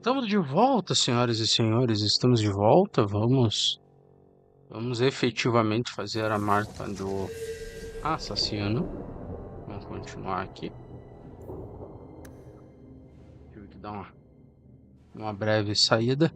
Estamos de volta, senhoras e senhores. Estamos de volta. Vamos efetivamente fazer a marca do assassino. Vamos continuar aqui. Tive que dar uma breve saída.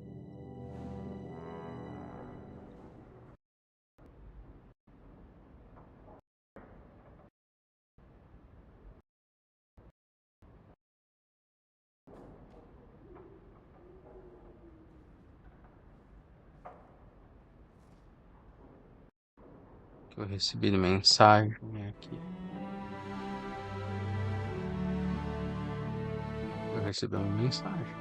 Que eu recebi mensagem aqui. Eu recebi uma mensagem.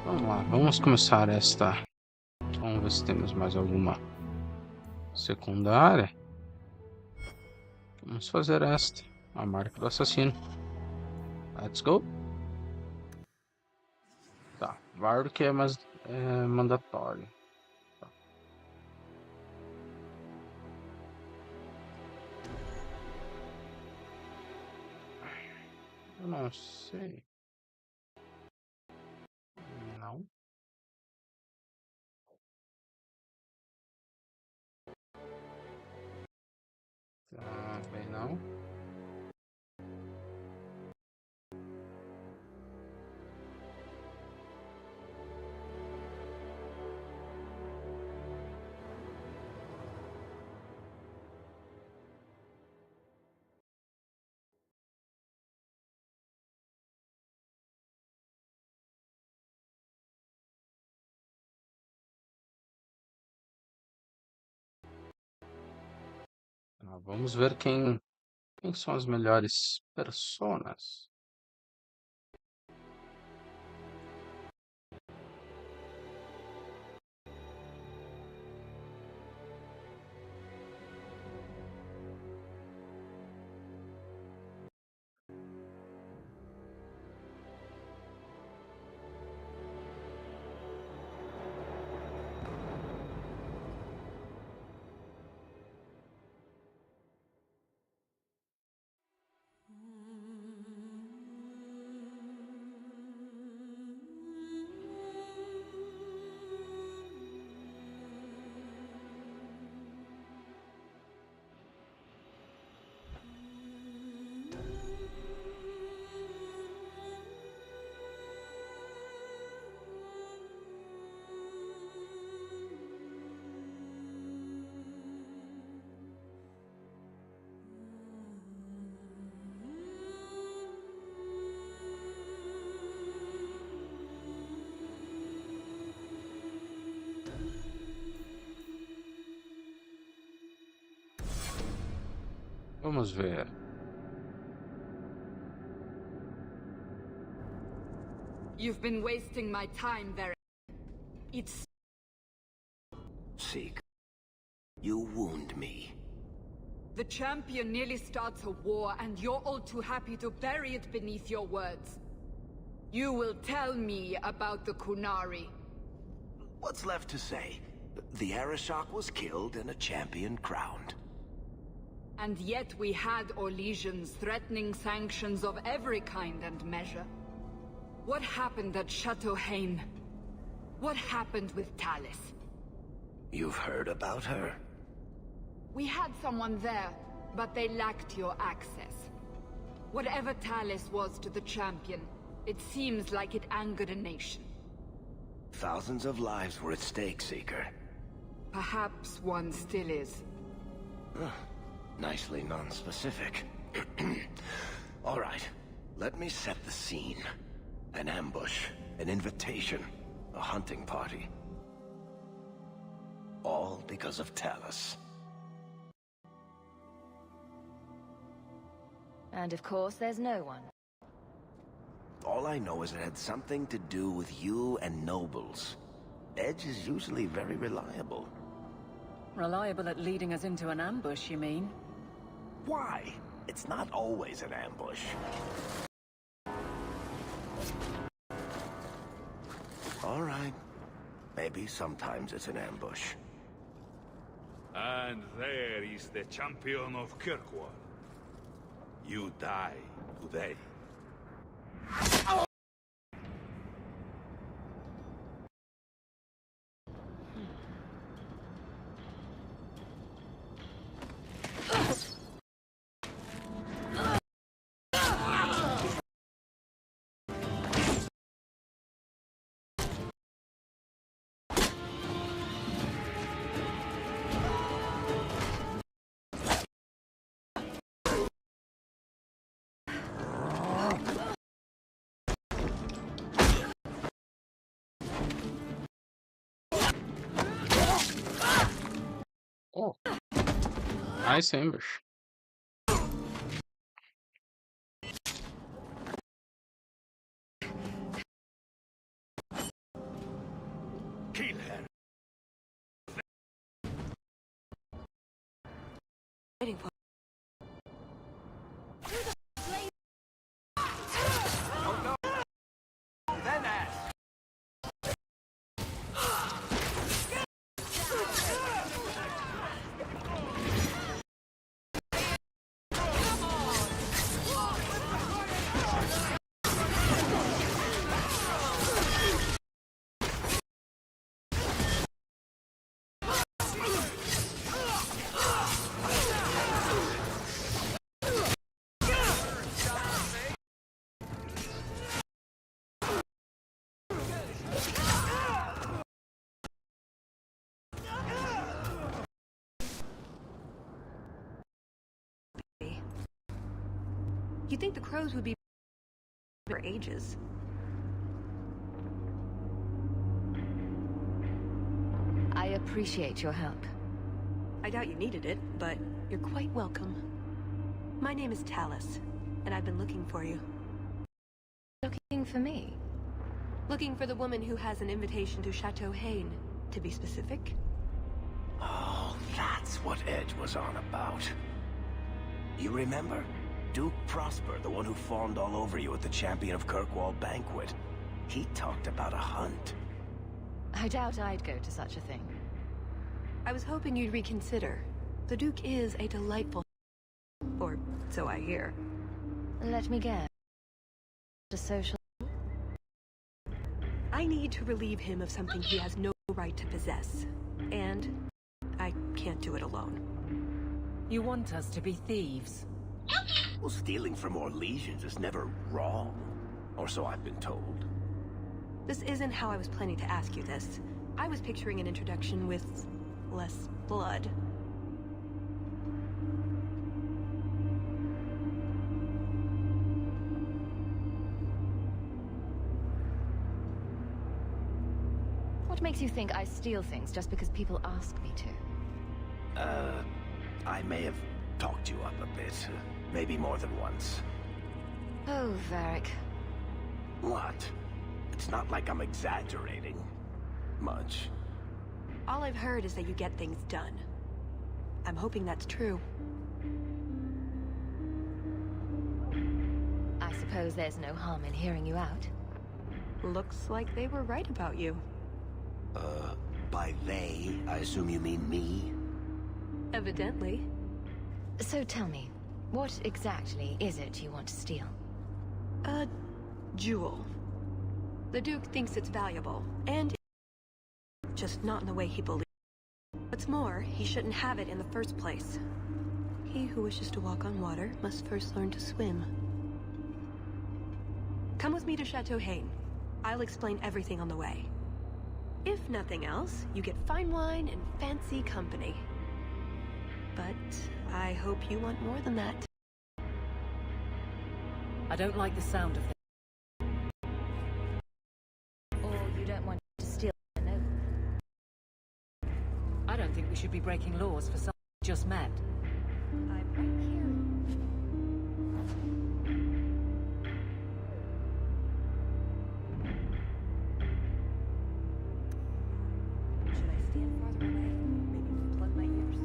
Vamos lá, vamos começar esta. Vamos ver se temos mais alguma secundária. Vamos fazer esta, a marca do assassino. Let's go. Tá, Varric é mandatório. Tá. Eu não sei. Não. Também não. Vamos ver quem são as melhores personas. Vamos ver. You've been wasting my time, Varric. It's... Seek. You wound me. The champion nearly starts a war, and you're all too happy to bury it beneath your words. You will tell me about the Kunari. What's left to say? The Arishok was killed and a champion crowned. And yet we had Orlesians threatening sanctions of every kind and measure. What happened at Chateau Haine? What happened with Tallis? You've heard about her? We had someone there, but they lacked your access. Whatever Tallis was to the champion, it seems like it angered a nation. Thousands of lives were at stake, Seeker. Perhaps one still is. Nicely non-specific. All right, let me set the scene. An ambush, an invitation, a hunting party. All because of Tallis. And of course, there's no one. All I know is it had something to do with you and nobles. Edge is usually very reliable. Reliable at leading us into an ambush, you mean? Why? It's not always an ambush. All right. Maybe sometimes it's an ambush. And there is the champion of Kirkwall. You die today. Oh, nice ambush. Kill her. Waiting for. Then ask. You'd think the crows would be for ages. I appreciate your help. I doubt you needed it, but you're quite welcome. My name is Tallis, and I've been looking for you. Looking for me? Looking for the woman who has an invitation to Chateau Haine, to be specific. Oh, that's what Edge was on about. You remember? Duke Prosper, the one who fawned all over you at the Champion of Kirkwall banquet. He talked about a hunt. I doubt I'd go to such a thing. I was hoping you'd reconsider. The Duke is a delightful... or so I hear. Let me guess. A social... I need to relieve him of something he has no right to possess. And I can't do it alone. You want us to be thieves? Well, stealing from Orlesians is never wrong. Or so I've been told. This isn't how I was planning to ask you this. I was picturing an introduction with... less blood. What makes you think I steal things just because people ask me to? I may have talked you up a bit. Maybe more than once. Oh, Varric. What? It's not like I'm exaggerating. Much. All I've heard is that you get things done. I'm hoping that's true. I suppose there's no harm in hearing you out. Looks like they were right about you. By they, I assume you mean me? Evidently. So tell me, what exactly is it you want to steal? A jewel. The Duke thinks it's valuable, and just not in the way he believes. What's more, he shouldn't have it in the first place. He who wishes to walk on water must first learn to swim. Come with me to Chateau Haine. I'll explain everything on the way. If nothing else, you get fine wine and fancy company. But I hope you want more than that. I don't like the sound of this. Or you don't want to steal a note? I don't think we should be breaking laws for someone we just met. I'm right here. Should I stand farther away? Maybe plug my ears.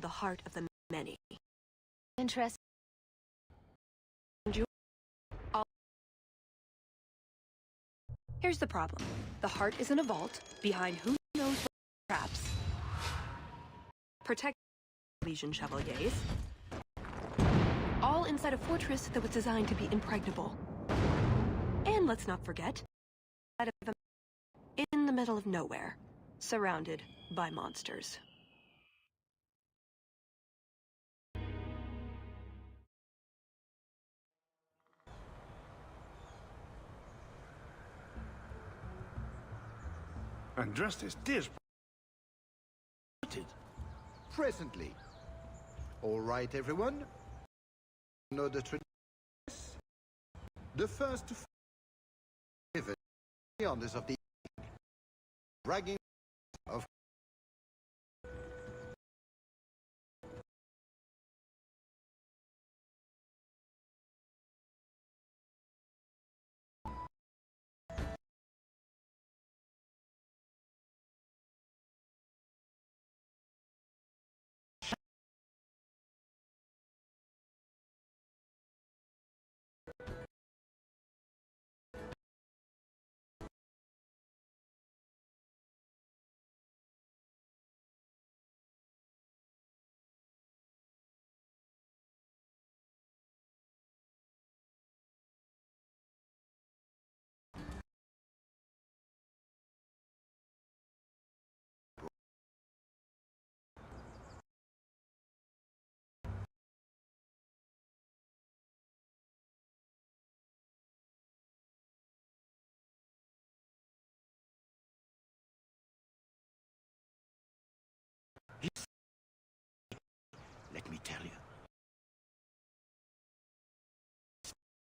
the heart of the many. Interest. Here's the problem. The heart is in a vault, behind who knows what traps. Protect Elysian Chevaliers. All inside a fortress that was designed to be impregnable. And let's not forget, in the middle of nowhere, surrounded by monsters. And dressed as this. Presently. All right, everyone. Know the tradition. The first to the honors of the bragging of let me tell you.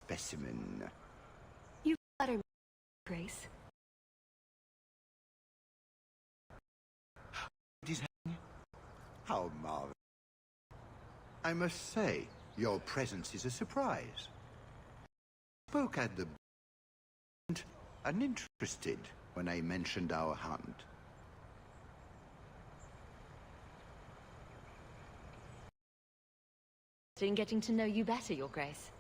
Specimen. You flatter me, Grace. How marvelous. I must say, your presence is a surprise. Spoke at the uninterested when I mentioned our hunt. In getting to know you better, Your Grace.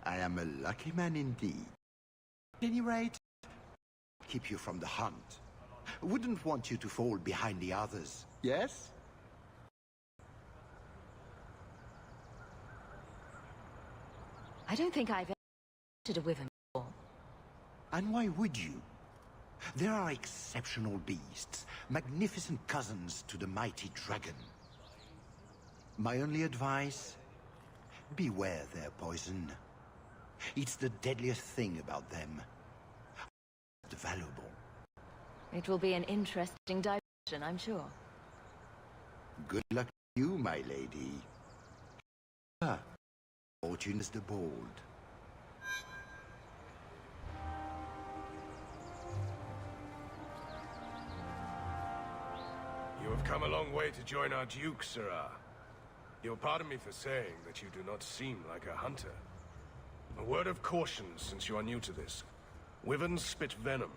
I am a lucky man indeed. At any rate, keep you from the hunt. Wouldn't want you to fall behind the others, yes? I don't think I've ever hunted a wyvern before. And why would you? There are exceptional beasts, magnificent cousins to the mighty dragon. My only advice? Beware their poison. It's the deadliest thing about them. Valuable. It will be an interesting diversion, I'm sure. Good luck to you, my lady. Fortune is the bold. You have come a long way to join our Duke, Sirrah. You'll pardon me for saying that you do not seem like a hunter. A word of caution, since you are new to this. Wyverns spit venom.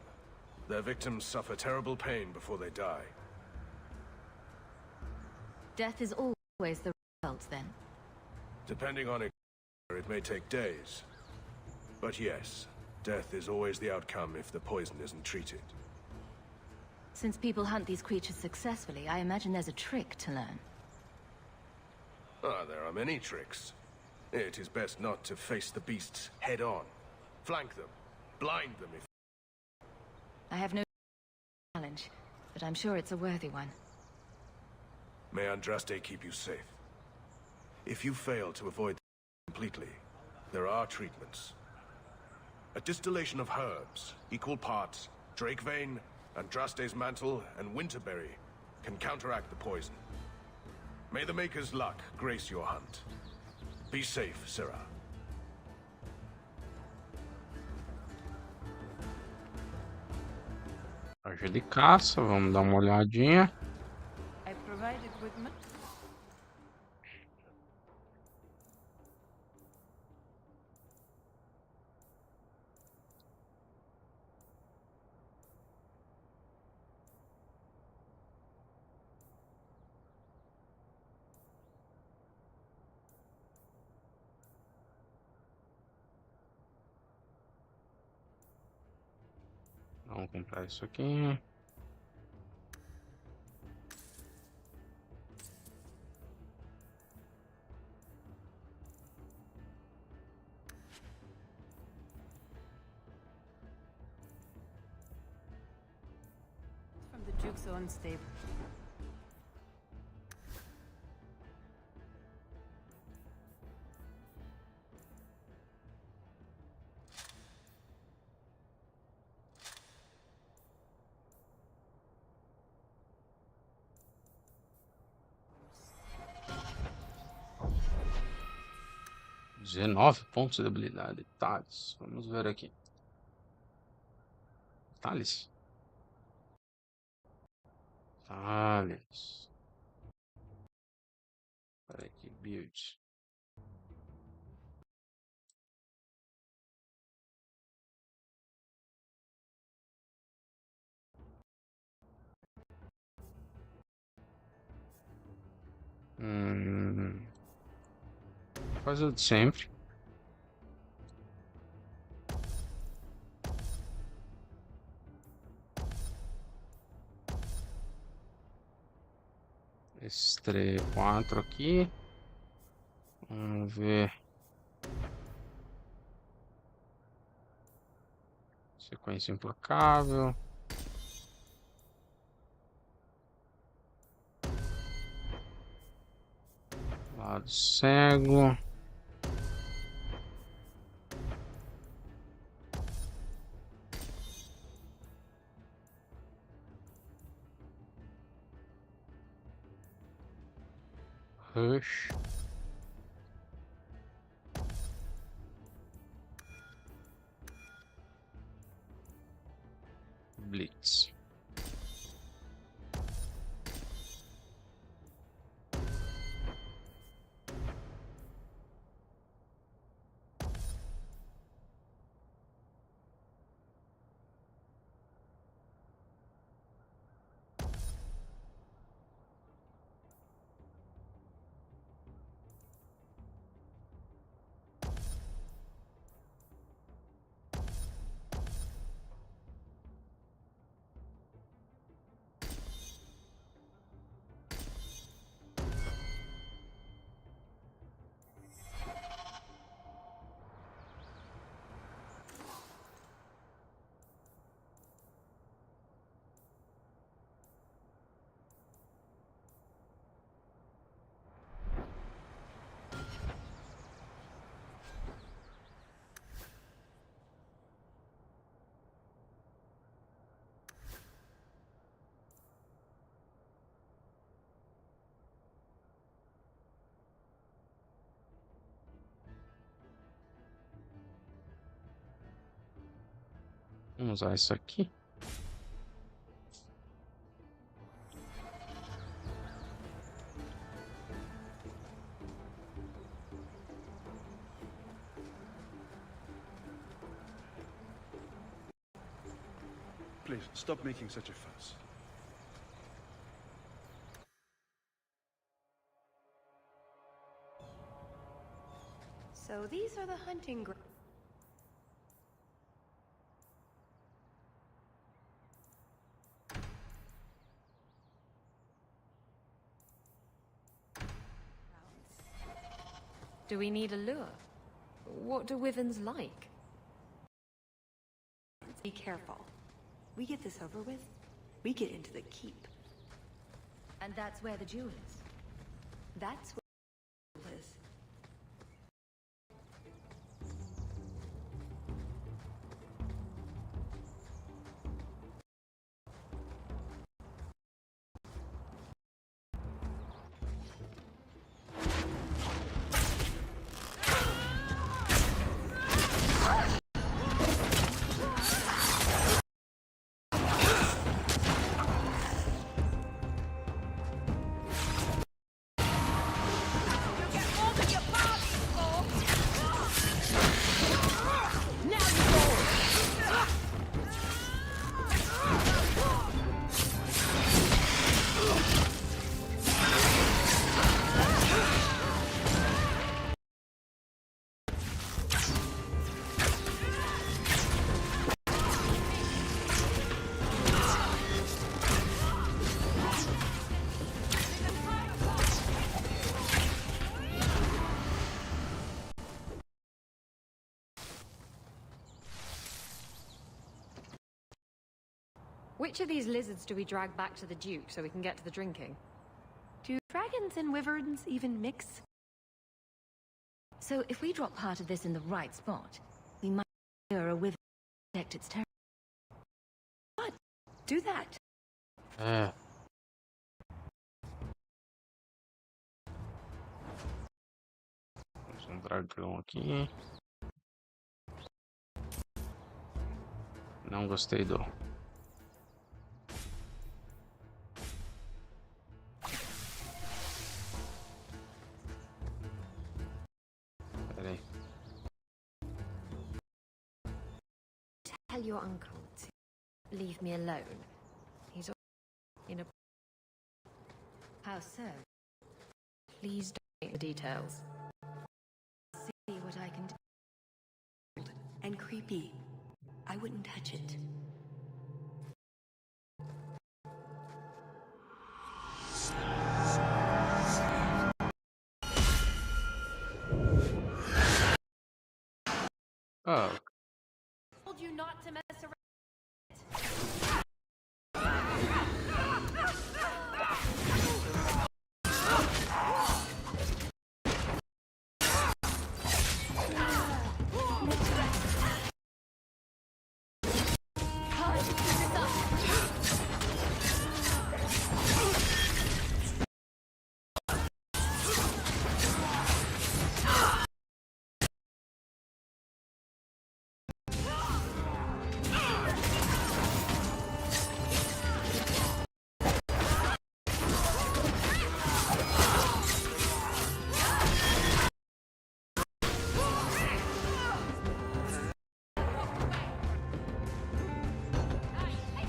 Their victims suffer terrible pain before they die. Death is always the result, then? Depending on it may take days. But yes, death is always the outcome if the poison isn't treated. Since people hunt these creatures successfully, I imagine there's a trick to learn. Ah, there are many tricks. It is best not to face the beasts head-on. Flank them. Blind them if... I have no challenge, but I'm sure it's a worthy one. May Andraste keep you safe. If you fail to avoid them completely, there are treatments. A distillation of herbs, equal parts, drake vein, Andraste's mantle, and winterberry can counteract the poison. May the Maker's luck grace your hunt. Be safe, Sirrah. Loja de caça, vamos dar uma olhadinha. I provide equipment. Vamos comprar isso aqui. From the Duke's own stable. Dezenove pontos de habilidade. Tallis. Vamos ver aqui. Tallis. Tallis. Espera aqui, build. Faz o de sempre. Esses 4 aqui. Vamos ver. Sequência implacável. Lado cego. Rush. Blitz. Vamos usar isso aqui. Please, stop making such a fuss. So these are the hunting grounds. Do we need a lure? What do wyverns like? Be careful. We get this over with, we get into the keep. And that's where the jewel is. That's where the jewel is. Which of these lizards do we drag back to the Duke so we can get to the drinking? Do dragons and wyverns even mix? So if we drop part of this in the right spot, we might lure a wyvern to protect its territory. What? Do that. Temos um dragão aqui. Não gostei do... Pera aí. Tell your uncle to leave me alone. He's in a... How so? Please don't make the details. See what I can do. And creepy. I wouldn't touch it. Oh. Told you not to mess around.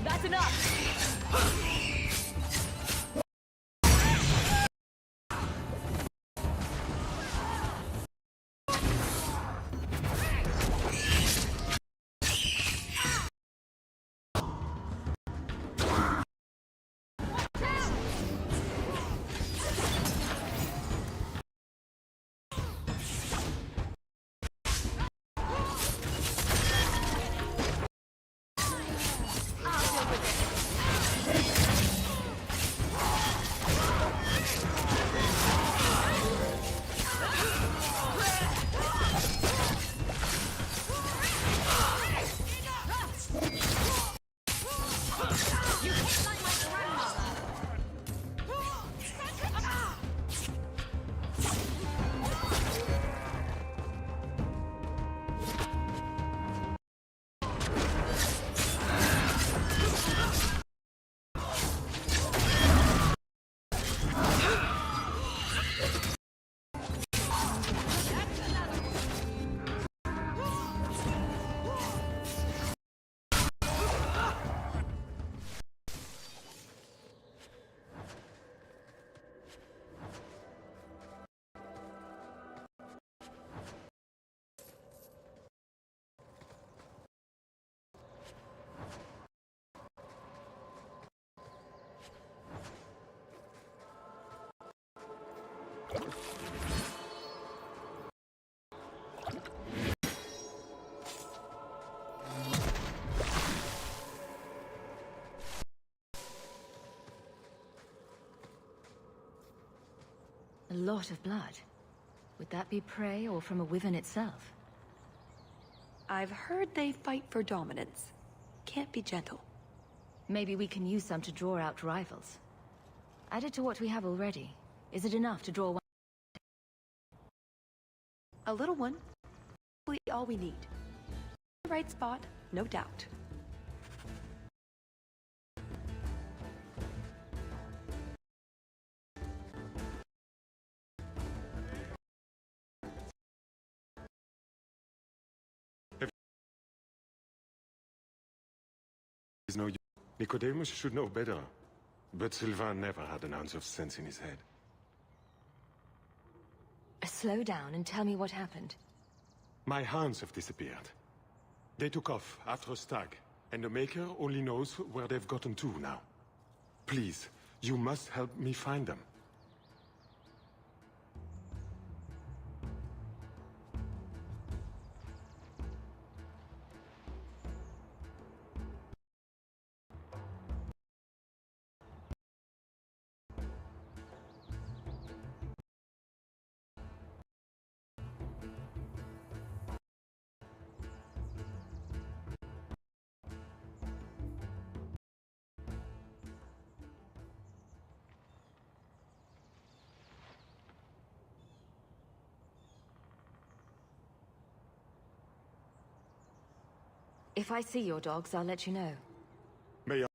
That's enough! A lot of blood. Would that be prey or from a wyvern itself? I've heard they fight for dominance. Can't be gentle. Maybe we can use some to draw out rivals. Added to what we have already. Is it enough to draw one? A little one. Probably all we need. The right spot, no doubt. No, Nicodemus should know better, but Sylvain never had an ounce of sense in his head. Slow down and tell me what happened. My hands have disappeared. They took off after a stag, and the Maker only knows where they've gotten to now. Please, you must help me find them. If I see your dogs, I'll let you know. May I?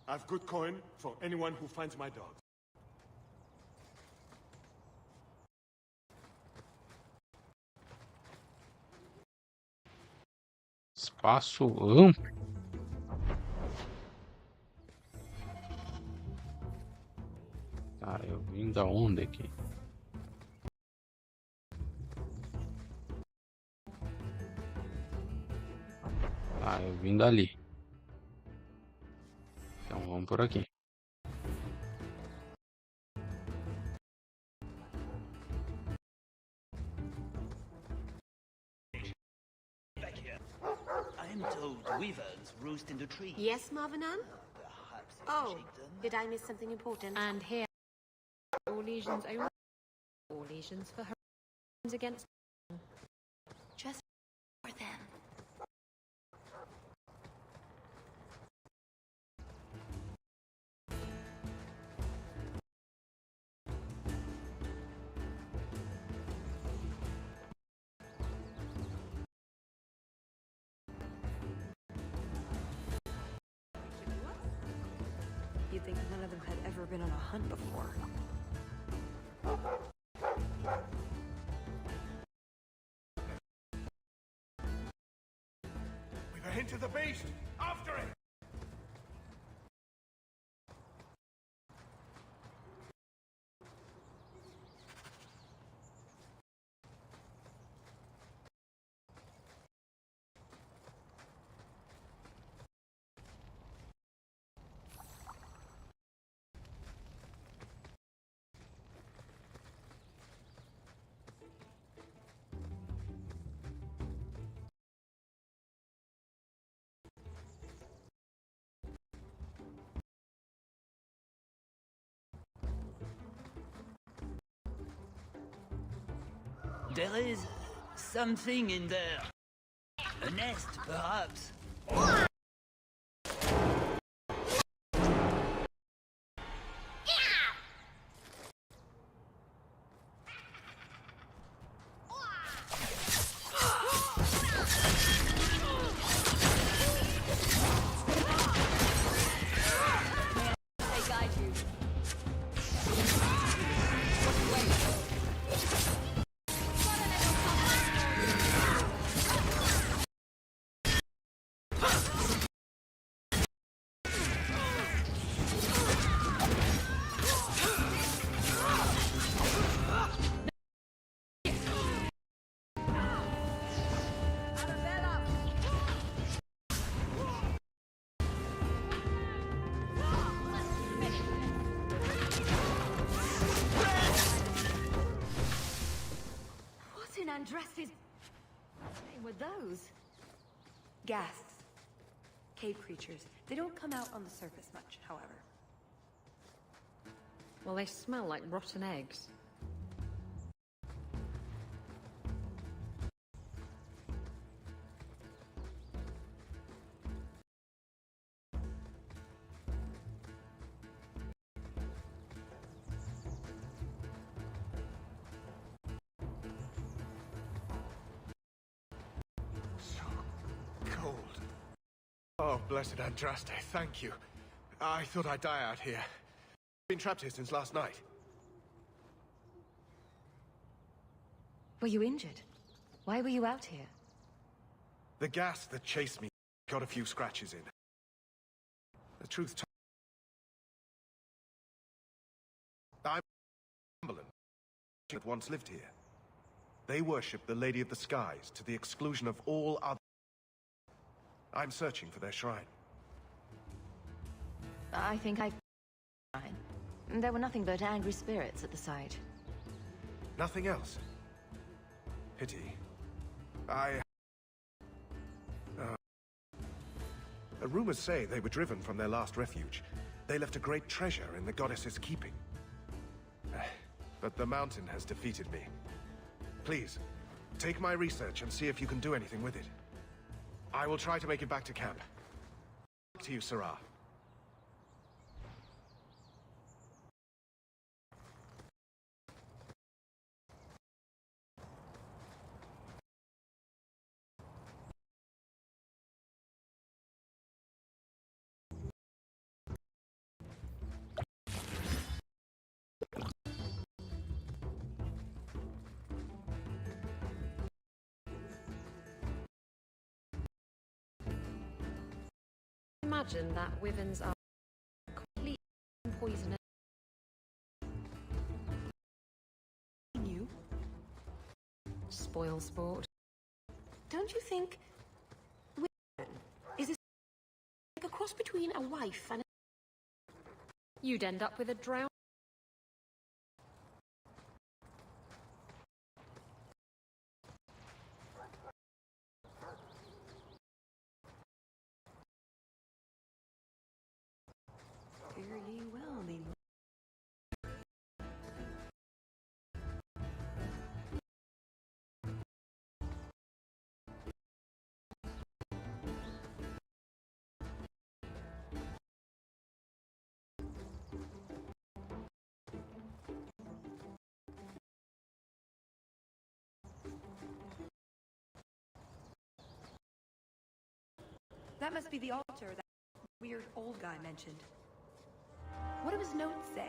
I've good coin for anyone who finds my dogs. Espaço amplo. Tá, eu vim da onde aqui? Ah, eu vim dali. Então vamos por aqui. I'm told wyverns roost in the trees. Yes, Marvinan? Perhaps Oh, exigent. did I miss something important? And here, all legions only. All legions for her against. Just for them. You'd think none of them had ever been on a hunt before. We've a hint of the beast! After it! There is something in there. A nest, perhaps. Andres's name were those? Ghasts. Cave creatures. They don't come out on the surface much, however. Well, they smell like rotten eggs. Oh, blessed Andraste, thank you. I thought I'd die out here. Been trapped here since last night. Were you injured? Why were you out here? The gas that chased me got a few scratches in. The truth I'm Cumberland that once lived here. They worship the Lady of the Skies to the exclusion of all other. I'm searching for their shrine. I think I... There were nothing but angry spirits at the site. Nothing else? Pity. Rumors say they were driven from their last refuge. They left a great treasure in the goddess's keeping. But the mountain has defeated me. Please, take my research and see if you can do anything with it. I will try to make it back to camp. To you, Sarah. Imagine that wyverns are completely poisonous. You? Spoil sport. Don't you think... Is this like a cross between a wife and a... You'd end up with a drowned. Fairly well, maybe. That must be the altar that weird old guy mentioned. What do his notes say?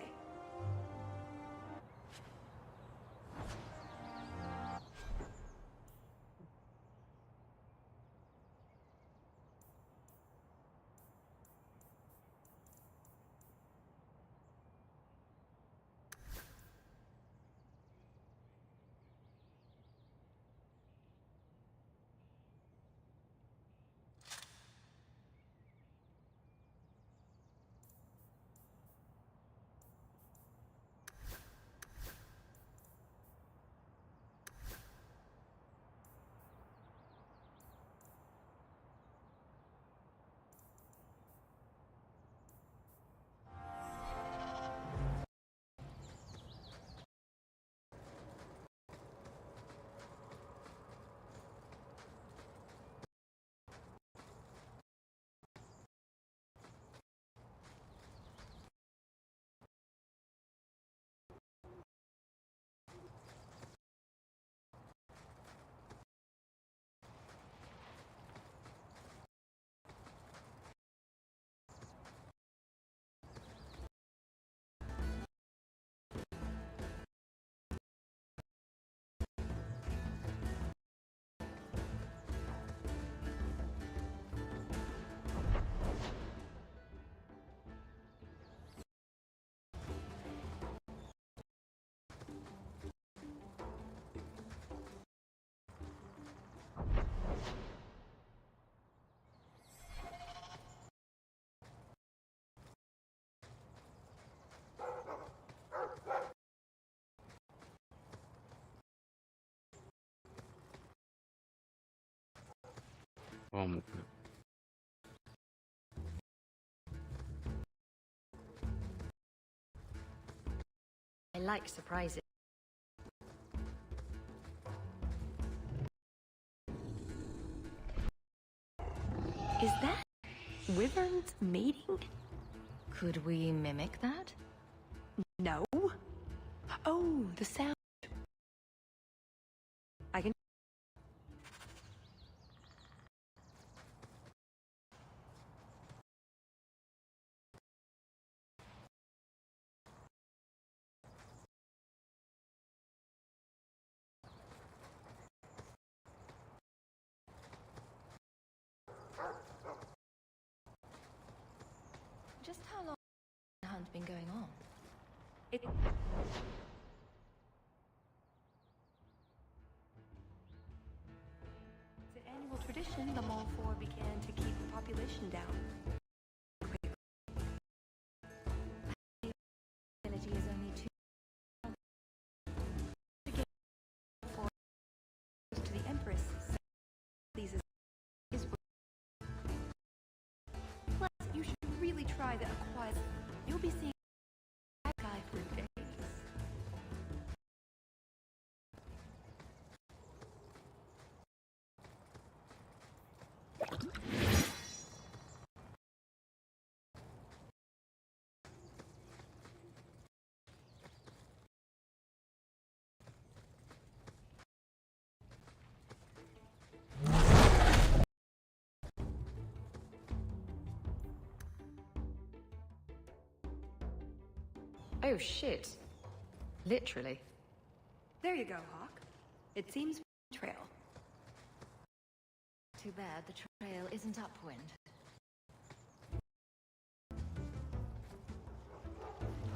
Vamos. I like surprises. Is that wyverns mating? Could we mimic that? No. Oh, the sound. I can... Just how long has the hunt been going on? It's an annual tradition. The Mall 4 began to keep the population down. The village is only 2 To the Empress. These is plus, you should really try the aquas. You'll be seeing that guy for days. Oh shit. Literally. There you go, Hawke. It seems trail. Too bad the trail isn't upwind.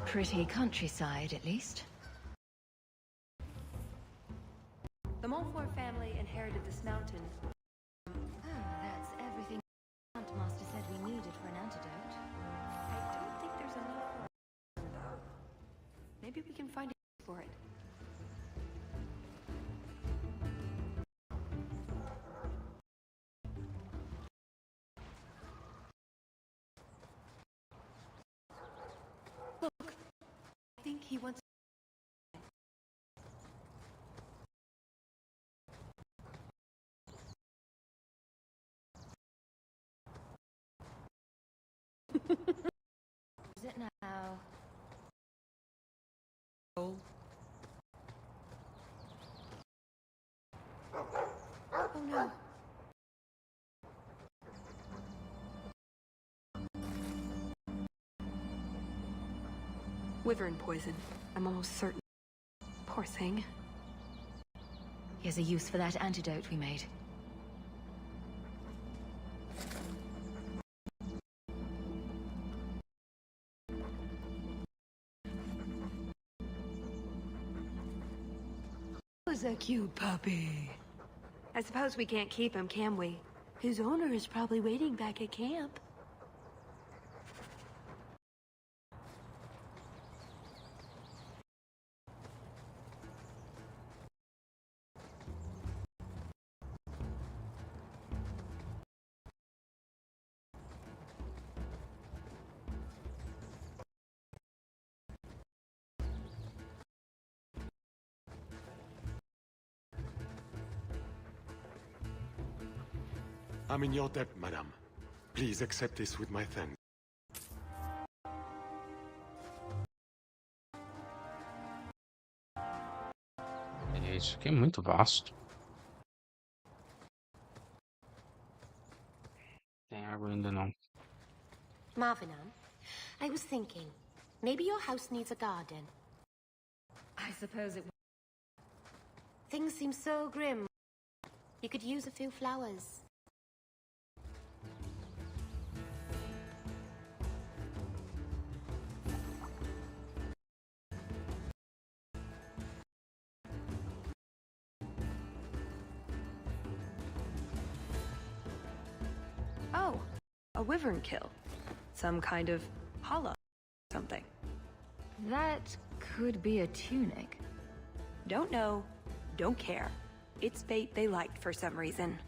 Pretty countryside, at least. The Montfort family inherited this mountain. Oh, that's everything the Huntmaster said we needed for an antidote. I don't think there's enough for it, though. Maybe we can find a for it. Look, I think he wants. Is it now? Oh no. Wyvern poison. I'm almost certain. Poor thing. Here's a use for that antidote we made. Who's a cute puppy? I suppose we can't keep him, can we? His owner is probably waiting back at camp. I'm in your debt, madame. Please accept this with my thanks. Isso aqui é muito vasto. Tem água ainda não. Marvinan, I was thinking, maybe your house needs a garden. I suppose it. Things seem so grim. You could use a few flowers. Oh, a wyvern kill. Some kind of hollow something. That could be a tunic. Don't know, don't care. It's fate they liked for some reason.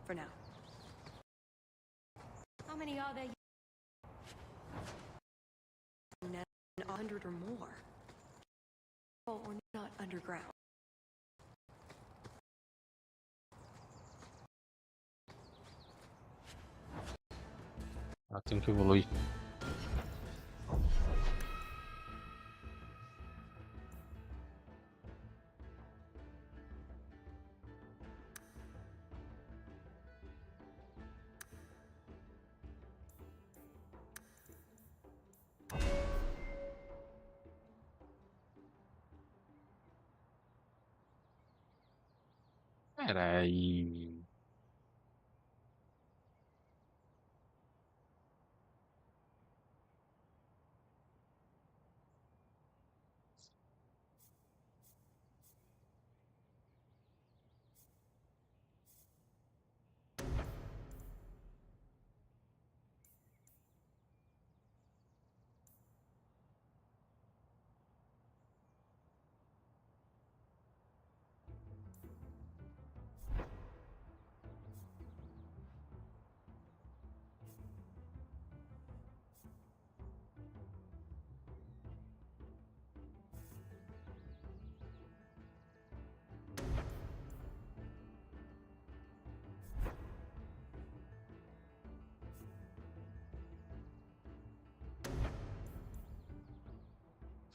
For now. How many are there? 100 or more. Or not underground. Ah, tem que evoluir. Peraí.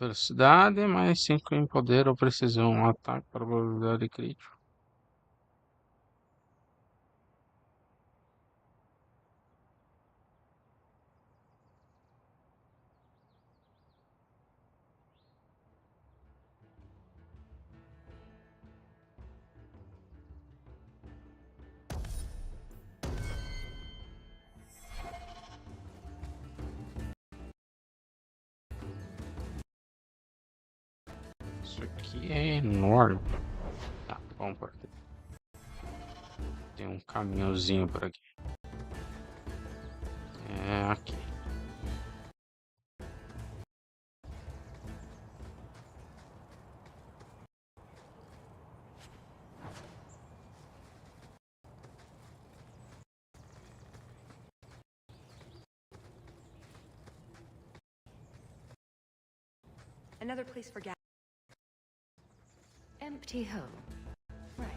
Velocidade, mais 5 em poder ou precisão. Ataque, probabilidade crítico. Isso aqui é enorme. Tá, vamos por aqui. Tem um caminhozinho por aqui. É aqui. Another place for gas. Empty hole. Right.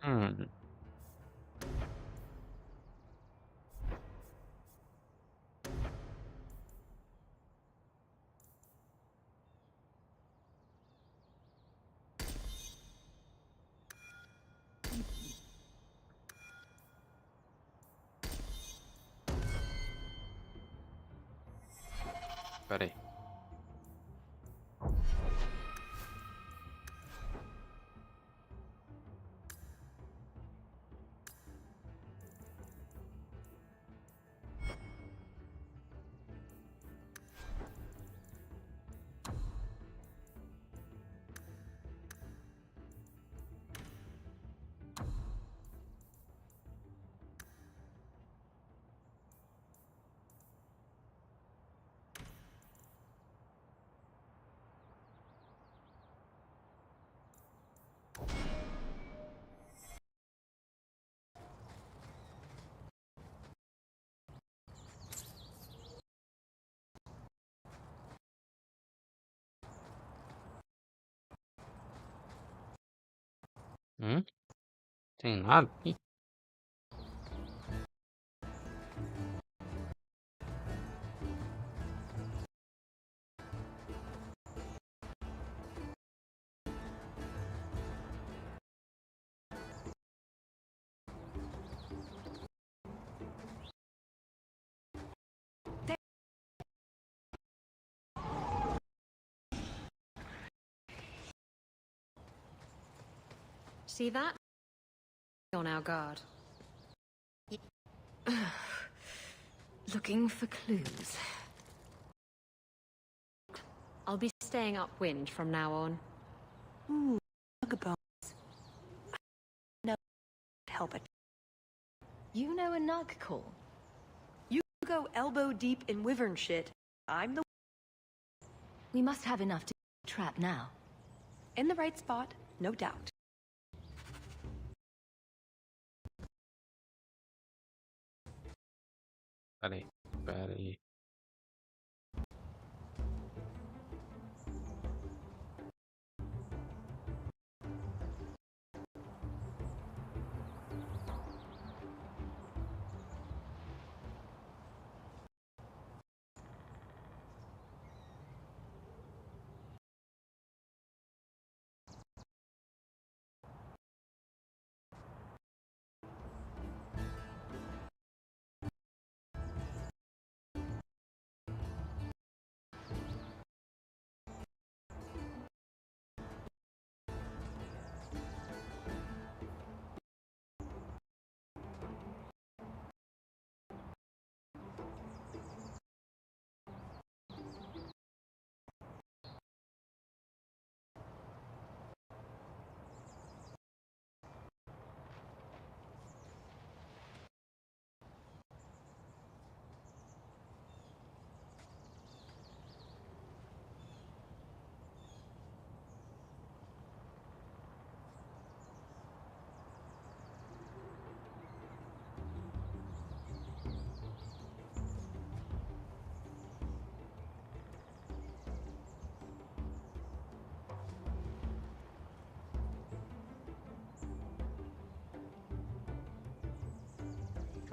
Hum. Peraí. Tem nada aqui? See that? On our guard. Looking for clues. I'll be staying upwind from now on. Ooh, bones. No, help it. You know a nug call? You go elbow deep in wyvern shit. I'm the... We must have enough to trap now. In the right spot, no doubt. Peraí.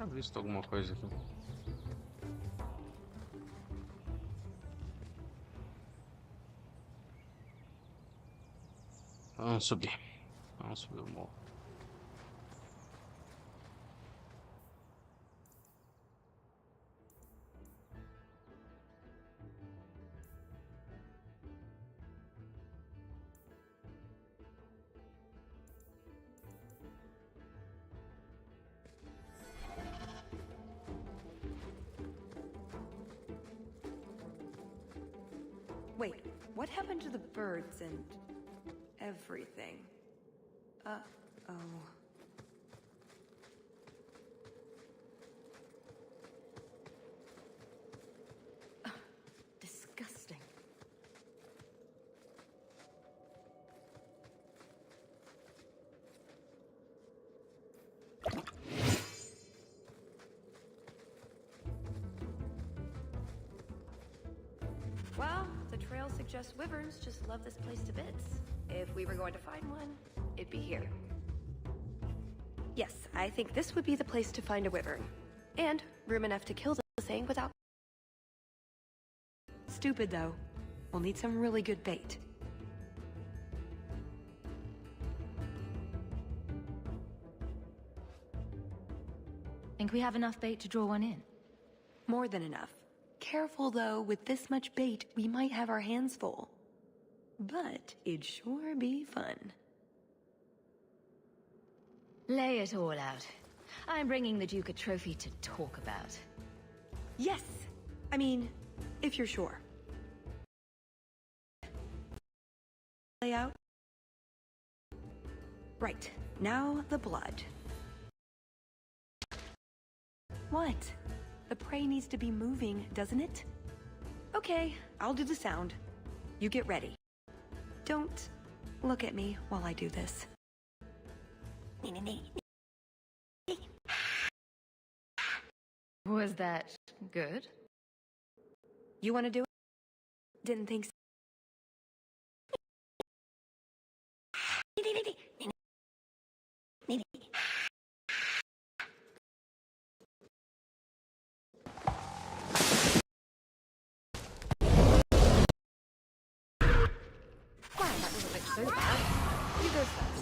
Tinha visto alguma coisa aqui. Vamos subir. Vamos subir o morro. Wait, what happened to the birds and everything? Uh-oh. Disgusting. Well, the trail suggests wyverns just love this place to bits. If we were going to find one, it'd be here. Yes, I think this would be the place to find a wyvern. And room enough to kill the thing without... Stupid, though. We'll need some really good bait. Think we have enough bait to draw one in? More than enough. Careful, though, with this much bait, we might have our hands full. But it'd sure be fun. Lay it all out. I'm bringing the Duke a trophy to talk about. Yes! I mean, if you're sure. Lay out? Right. Now the blood. What? The prey needs to be moving, doesn't it? Okay, I'll do the sound. You get ready. Don't look at me while I do this. Was that good? You want to do it? Didn't think so. Wow, that doesn't look so bad. You go first.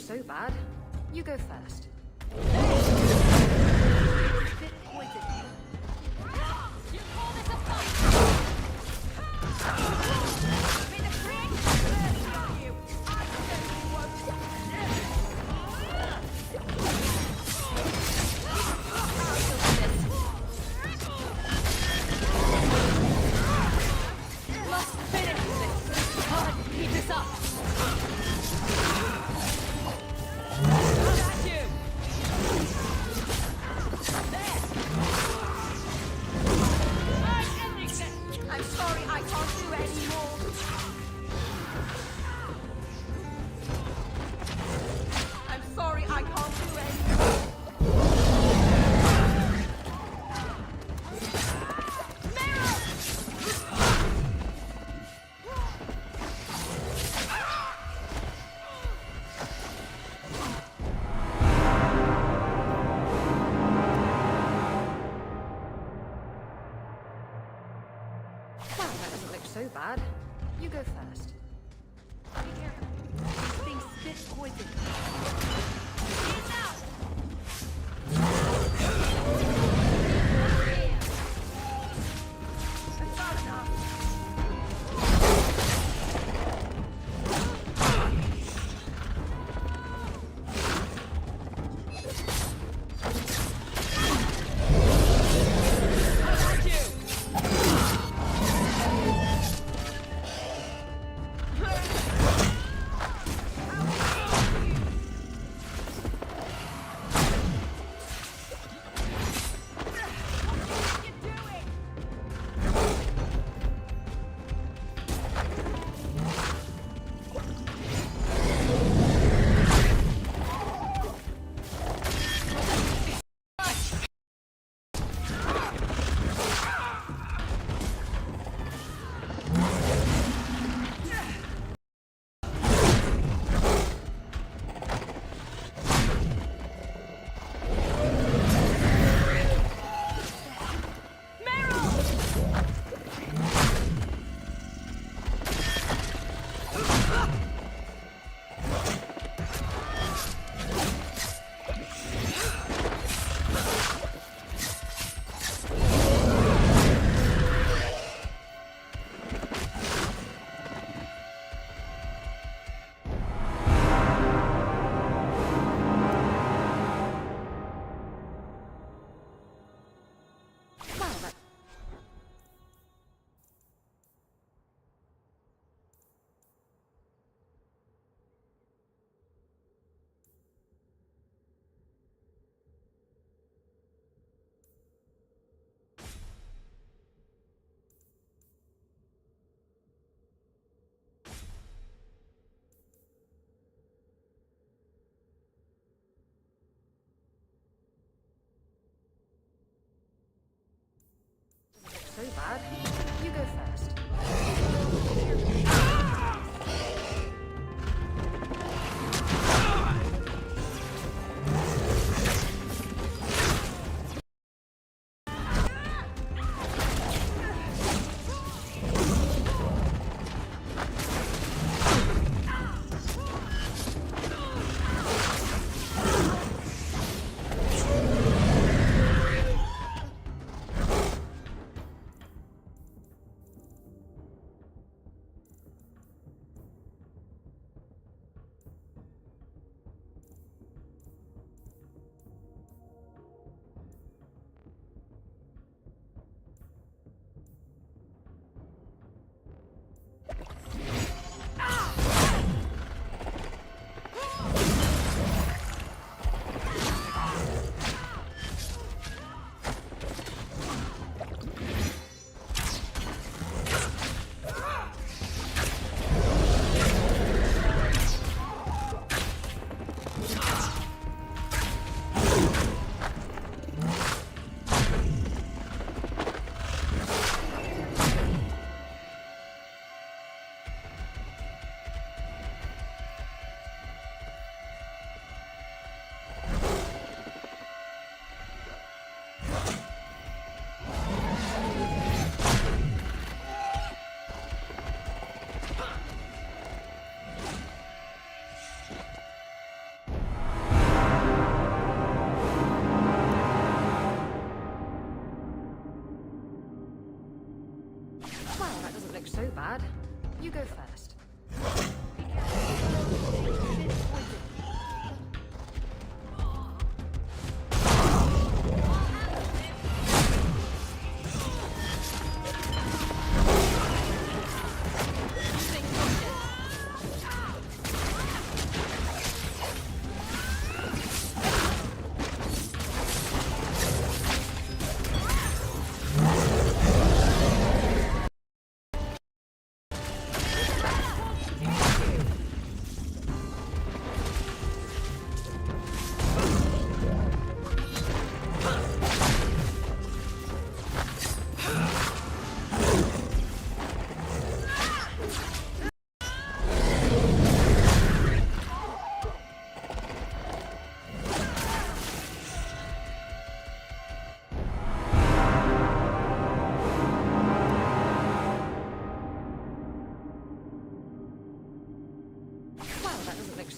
so bad. You go first. So bad. You go first. Be careful. These things spit poison. Get out! That's not enough. You go first.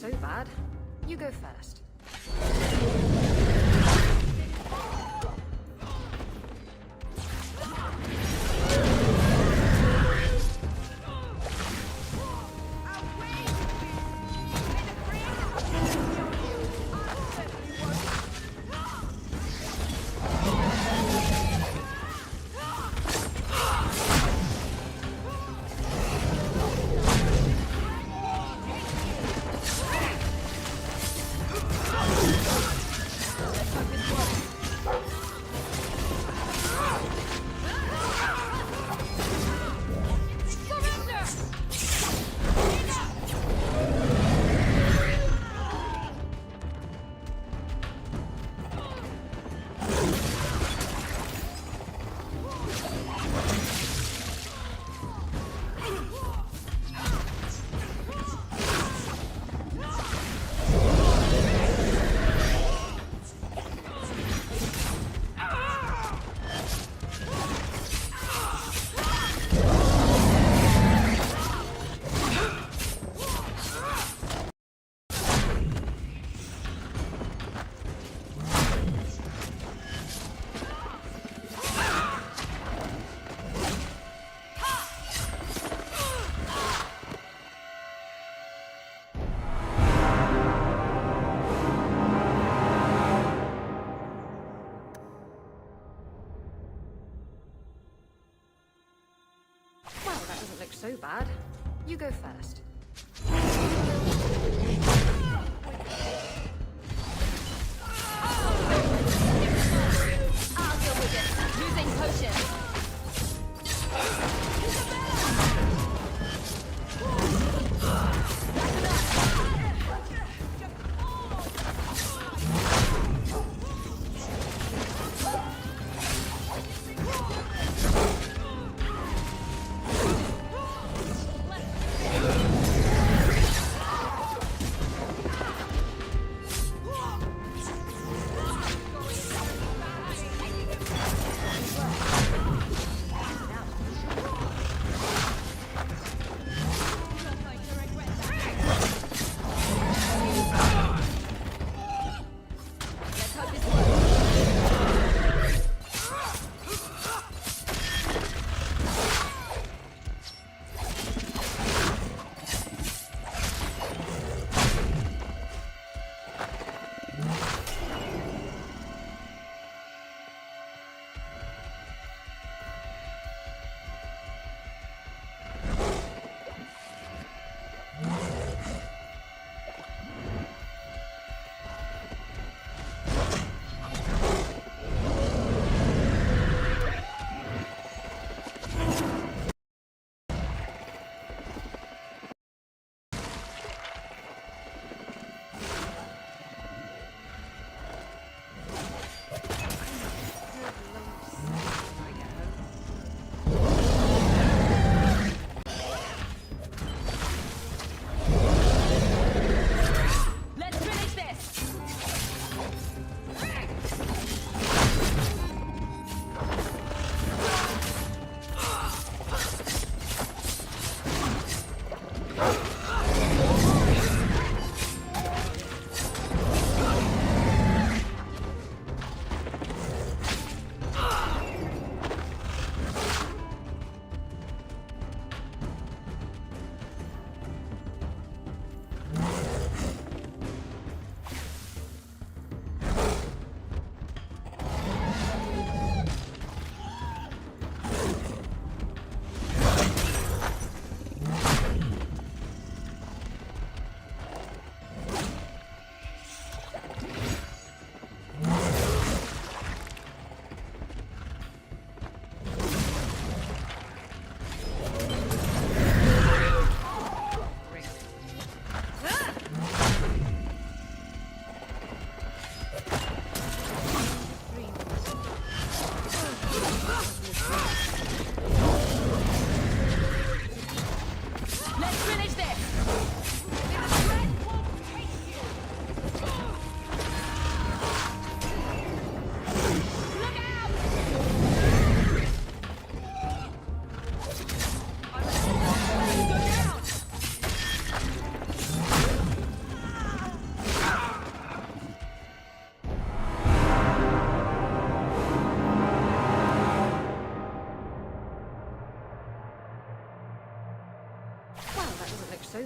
So bad. You go first. So bad. You go first. I'll deal with it. Using potion.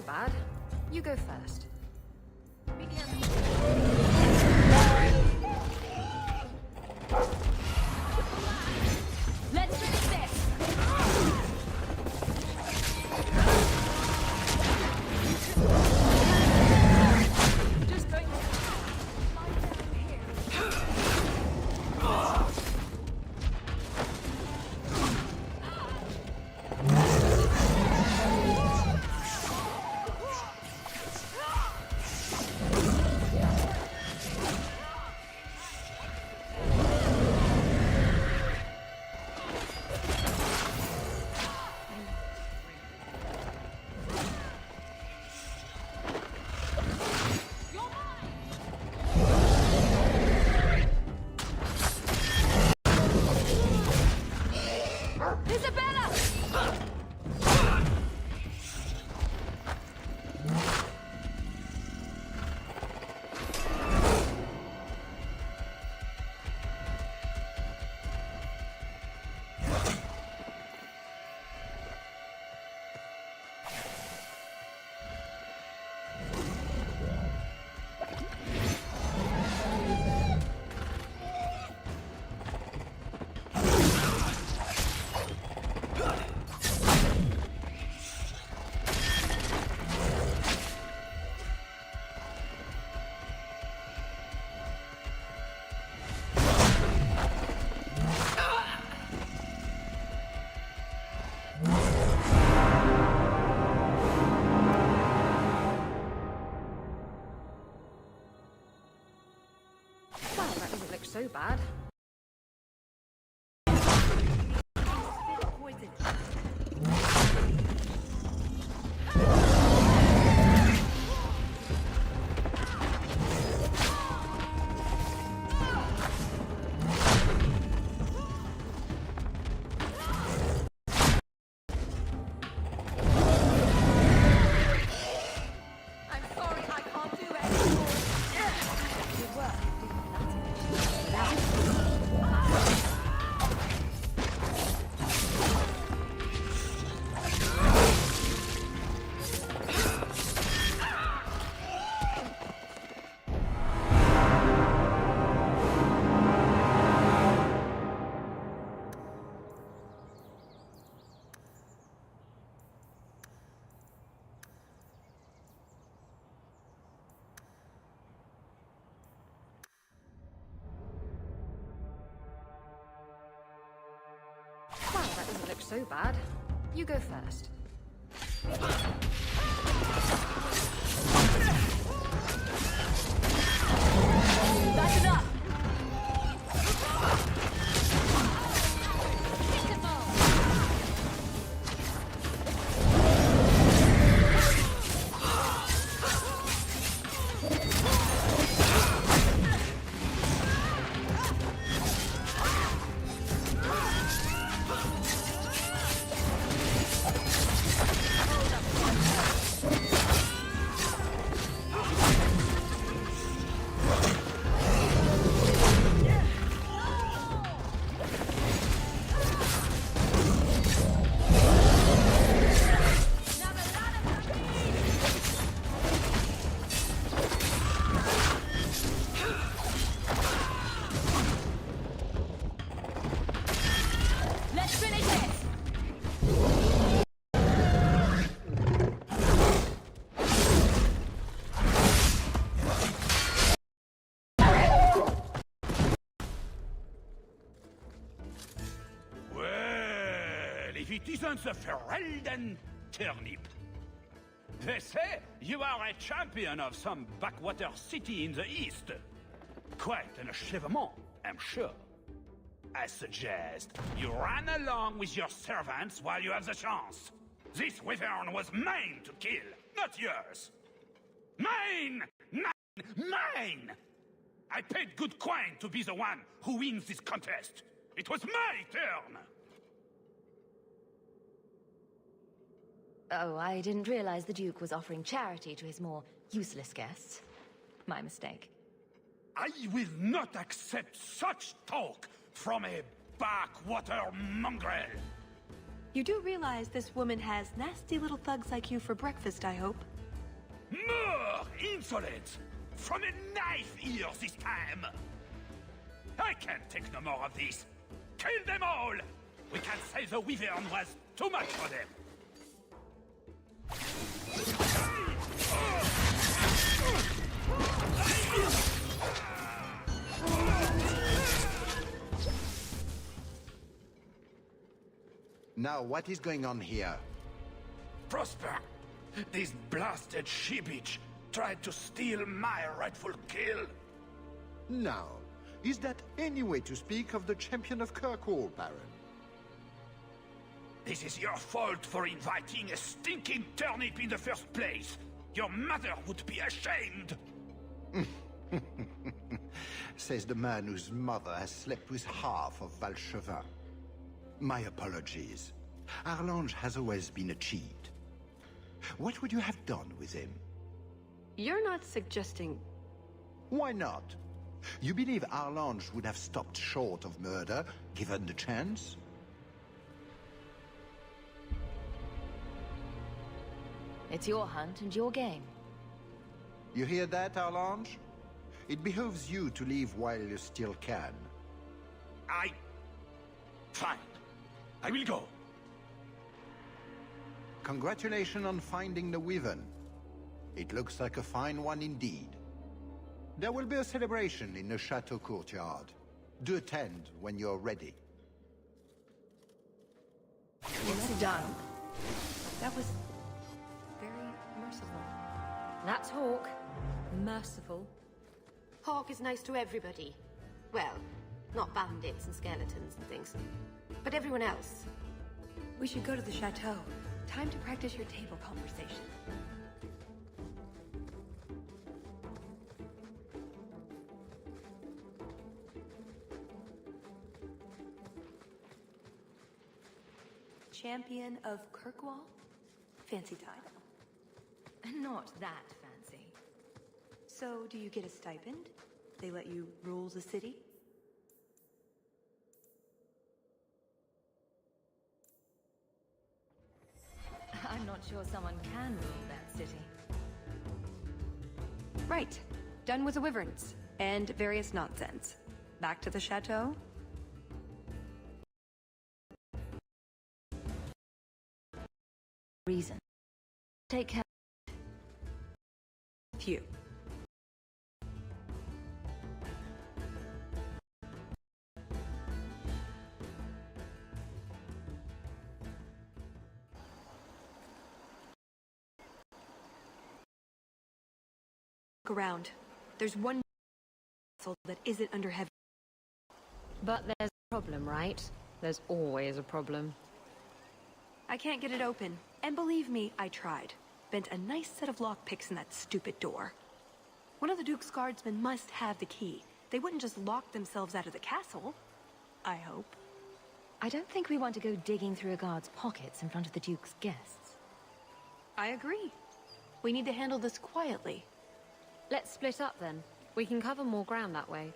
bad. You go first. Be careful. Let's finish this! Just going to lie down here. So bad. Wow, that doesn't look so bad. You go first. That's enough! It isn't the Ferelden turnip. They say you are a champion of some backwater city in the east. Quite an achievement, I'm sure. I suggest you run along with your servants while you have the chance. This wyvern was mine to kill, not yours. Mine! Mine! I paid good coin to be the one who wins this contest. It was my turn! Oh, I didn't realize the Duke was offering charity to his more useless guests. My mistake. I will not accept such talk from a backwater mongrel. You do realize this woman has nasty little thugs like you for breakfast, I hope? insolence! From a knife ear this time! I can't take no more of this! Kill them all! We can't say the Wyvern was too much for them! Now, what is going on here? Prosper! This blasted she-bitch tried to steal my rightful kill! Now, is that any way to speak of the champion of Kirkwall, Baron? This is your fault for inviting a stinking turnip in the first place! Your mother would be ashamed! Says the man whose mother has slept with half of Valchevin. My apologies. Arlange has always been a cheat. What would you have done with him? You're not suggesting... Why not? You believe Arlange would have stopped short of murder, given the chance? It's your hunt and your game. You hear that, Arlange? It behooves you to leave while you still can. Fine. I will go. Congratulations on finding the Wyvern. It looks like a fine one indeed. There will be a celebration in the Chateau courtyard. Do attend when you're ready. It's done. That was... very merciful. That's Hawke. Merciful. Hawke is nice to everybody. Well, not bandits and skeletons and things. But everyone else. We should go to the chateau. Time to practice your table conversation. Champion of Kirkwall? Fancy title. Not that fancy. So, do you get a stipend? They let you rule the city? I'm not sure someone can rule that city. Right. Done with the wyverns. And various nonsense. Back to the chateau? Reason. Take care. Few. Look around. There's one castle that isn't under heavy. But there's a problem, right? There's always a problem. I can't get it open. And believe me, I tried. Bent a nice set of lockpicks in that stupid door. One of the Duke's guardsmen must have the key. They wouldn't just lock themselves out of the castle. I hope. I don't think we want to go digging through a guard's pockets in front of the Duke's guests. I agree. We need to handle this quietly. Let's split up then. We can cover more ground that way.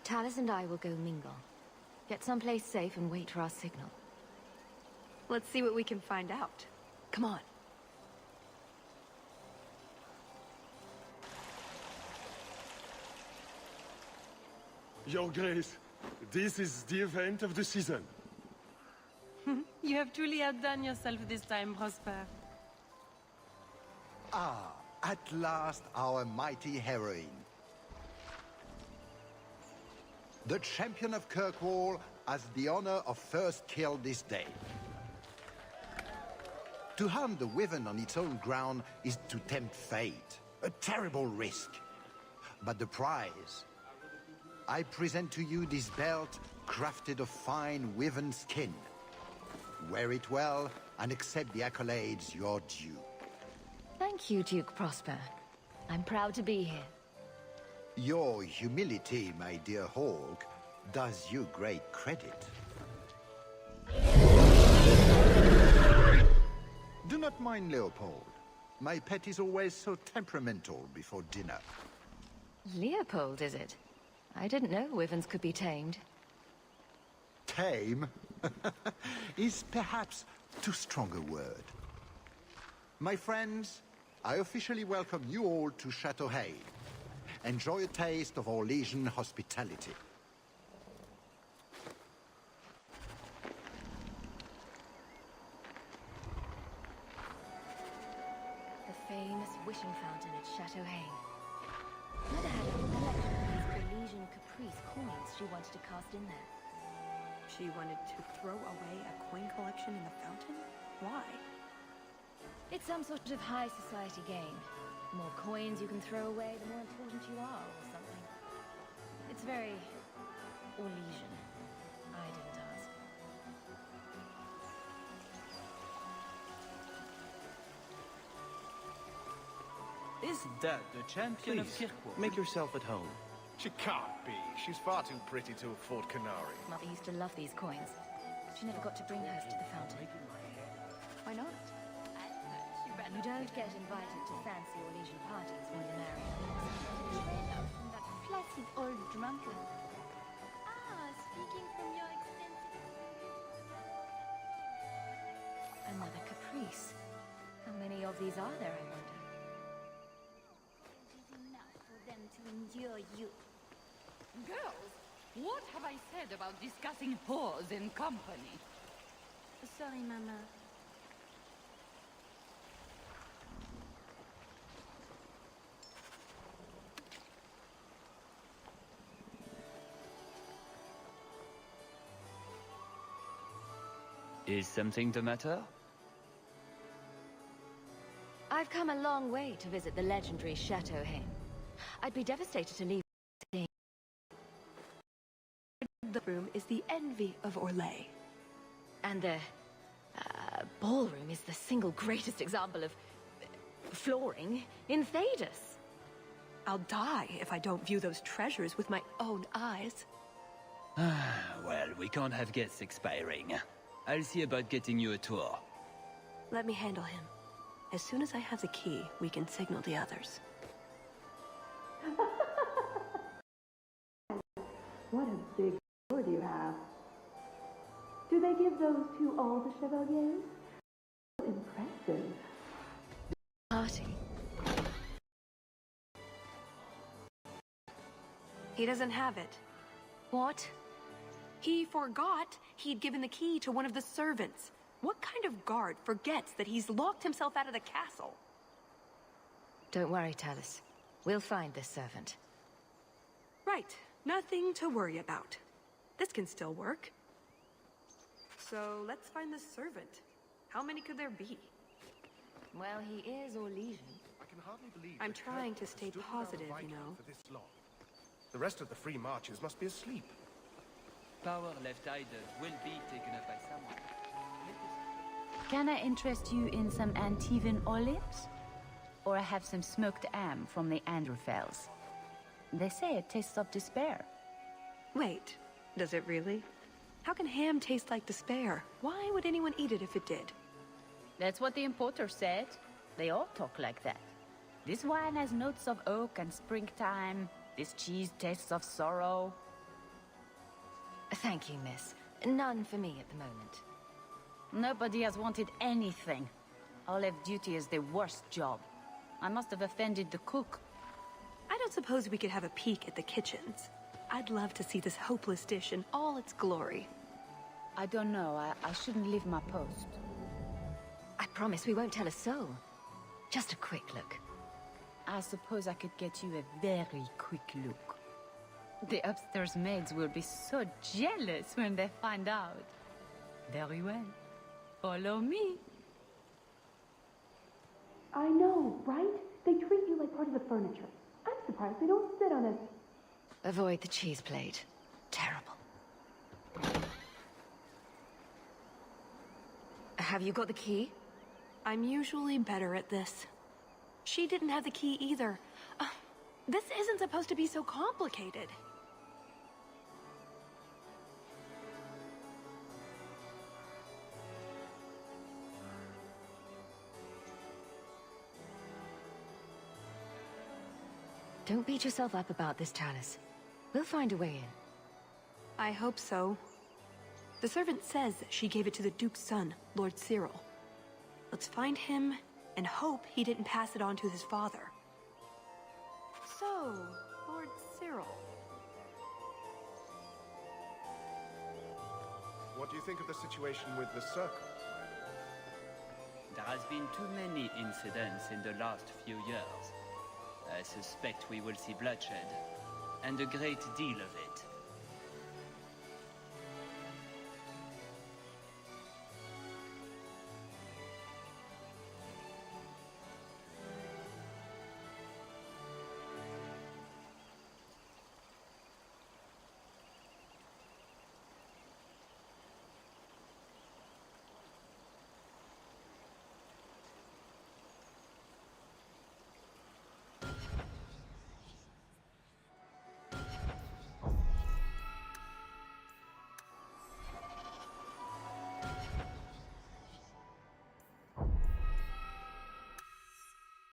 Tallis and I will go mingle. Get someplace safe and wait for our signal. Let's see what we can find out. Come on. Your Grace, this is the event of the season. You have truly outdone yourself this time, Prosper. Ah, at last our mighty heroine. The champion of Kirkwall has the honor of first kill this day. To hunt the Wyvern on its own ground is to tempt fate. A terrible risk. But the prize... I present to you this belt crafted of fine Wyvern skin. Wear it well and accept the accolades you're due. Thank you, Duke Prosper. I'm proud to be here. Your humility, my dear Hawke, does you great credit. Do not mind Leopold. My pet is always so temperamental before dinner. Leopold, is it? I didn't know Wyverns could be tamed. Tame is perhaps too strong a word. My friends, I officially welcome you all to Chateau Haine. Enjoy a taste of our Legion hospitality. The famous wishing fountain at Chateau Haine. Mother had a collection of these Elysian Caprice coins she wanted to cast in there. She wanted to throw away a coin collection in the fountain? Why? It's some sort of high society game. The more coins you can throw away, the more important you are, or something. It's very... Elysian. I didn't ask. Is that the champion of Please, Kirkwall? make yourself at home. She can't be. She's far too pretty to afford Canary. Mother used to love these coins. She never got to bring hers to the fountain. Why not? You don't get invited to fancy Elysian parties when you're married. That placid old drunkard. Speaking from your extensive... Another Caprice. How many of these are there, I wonder? It is enough for them to endure you. Girls, what have I said about discussing whores in company? Sorry, Mama. Is something the matter? I've come a long way to visit the legendary Chateau Haine. I'd be devastated to leave. The room is the envy of Orlais. And the ballroom is the single greatest example of flooring in Thedas. I'll die if I don't view those treasures with my own eyes. Well, we can't have guests expiring. I'll see about getting you a tour. Let me handle him. As soon as I have the key, we can signal the others. What a big sword you have. Do they give those to all the chevaliers? Impressive. Party. He doesn't have it. What? He forgot he'd given the key to one of the servants. What kind of guard forgets that he's locked himself out of the castle? Don't worry, Tallis. We'll find this servant. Right. Nothing to worry about. This can still work. So let's find the servant. How many could there be? Well, he is Orlesian. I can hardly believe I'm trying to stay positive, you know. For this long. The rest of the free marches must be asleep. Power left idle will be taken up by someone. Can I interest you in some Antivan olives? Or I have some smoked ham from the Androfells. They say it tastes of despair. Wait, does it really? How can ham taste like despair? Why would anyone eat it if it did? That's what the importer said. They all talk like that. This wine has notes of oak and springtime. This cheese tastes of sorrow. Thank you, miss. None for me at the moment. Nobody has wanted anything. Olive duty is the worst job. I must have offended the cook. I don't suppose we could have a peek at the kitchens. I'd love to see this hopeless dish in all its glory. I don't know. I shouldn't leave my post. I promise we won't tell a soul. Just a quick look. I suppose I could get you a very quick look. The upstairs maids will be so jealous when they find out. Very well. Follow me. I know, right? They treat you like part of the furniture. I'm surprised they don't sit on it. Avoid the cheese plate. Terrible. Have you got the key? I'm usually better at this. She didn't have the key either. This isn't supposed to be so complicated. Don't beat yourself up about this, Tallis. We'll find a way in. I hope so. The servant says she gave it to the Duke's son, Lord Cyril. Let's find him and hope he didn't pass it on to his father. So, Lord Cyril. What do you think of the situation with the Circle? There has been too many incidents in the last few years. I suspect we will see bloodshed, and a great deal of it.